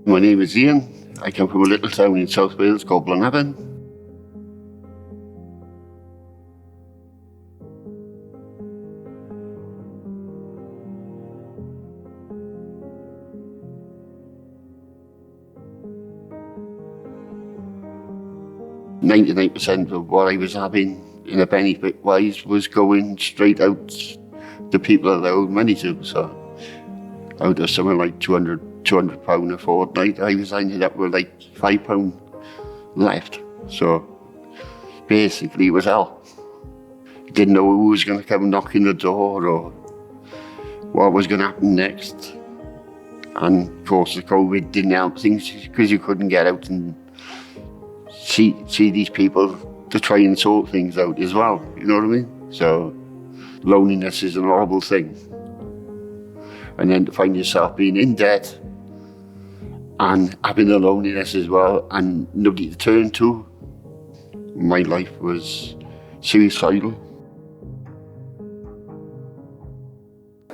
My name is Ian. I come from a little town in South Wales called Blanavon. %99 of what I was having in a benefit wise was going straight out to people that I owed money to. So out of something like £200 a fortnight, I was ended up with like £5 left. So basically it was hell. Didn't know who was going to come knocking the door or what was going to happen next. And of course the COVID didn't help things because you couldn't get out and see these people to try and sort things out as well, you know what I mean? So loneliness is an horrible thing. And then to find yourself being in debt and having the loneliness as well and nobody to turn to. My life was suicidal.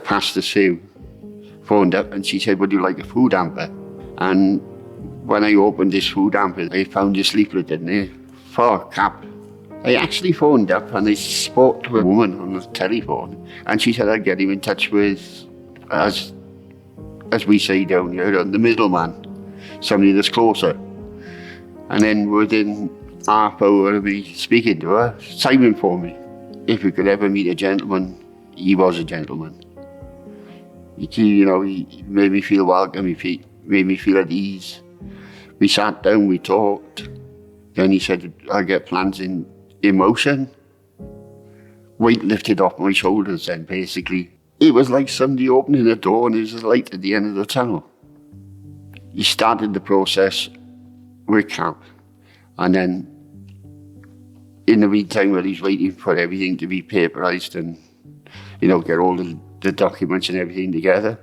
Pastor Sue phoned up and she said, would you like a food hamper? And when I opened this food hamper, I found this leaflet in there for CAP. I actually phoned up and I spoke to a woman on the telephone and she said I'd get him in touch with, as we say down here, the middleman, somebody that's closer. And then within half hour of me speaking to her, Simon phoned me. If you could ever meet a gentleman, he was a gentleman. He made me feel welcome, he made me feel at ease. We sat down, we talked. Then he said, I get plans in motion. Weight lifted off my shoulders then, basically. It was like somebody opening a door and there's a light at the end of the tunnel. He started the process with CAP. And then, in the meantime, while he's waiting for everything to be paperised and, get all the documents and everything together,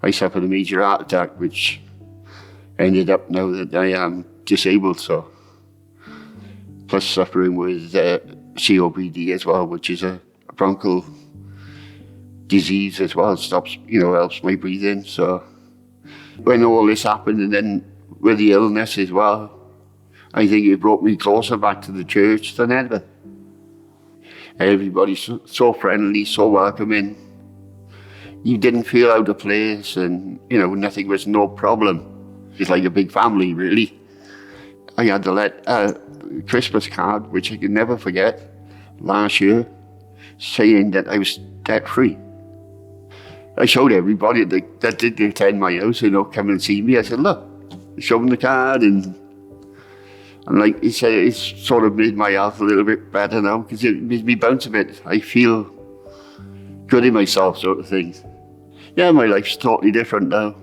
I suffered a major heart attack, which ended up now that I am disabled, so. Plus suffering with COPD as well, which is a bronchial disease as well. It stops, helps my breathing. So when all this happened and then with the illness as well, I think it brought me closer back to the church than ever. Everybody's so friendly, so welcoming. You didn't feel out of place and, nothing was no problem. It's like a big family, really. I had a Christmas card, which I can never forget, last year, saying that I was debt-free. I showed everybody that did attend my house, come and see me. I said, look, I showed them the card and like he said, it's sort of made my health a little bit better now because it made me bounce a bit. I feel good in myself, sort of thing. Yeah, my life's totally different now.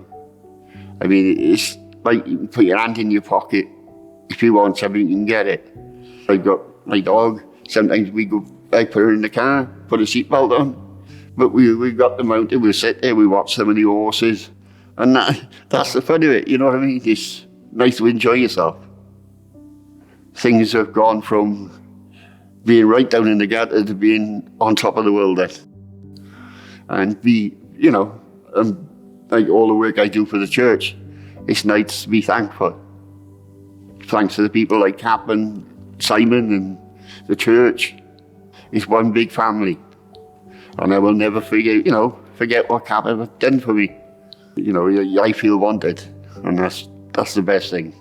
I mean, it's like you can put your hand in your pocket. If you want something, you can get it. I've got my dog. Sometimes I put her in the car, put a seatbelt on. But we got the mountain, we sit there, we watch some of the horses. And that's the fun of it, you know what I mean? It's nice to enjoy yourself. Things have gone from being right down in the gutter to being on top of the world then. And like all the work I do for the church, it's nice to be thankful. Thanks to the people like CAP and Simon and the church. It's one big family. And I will never forget what CAP ever done for me. I feel wanted, and that's the best thing.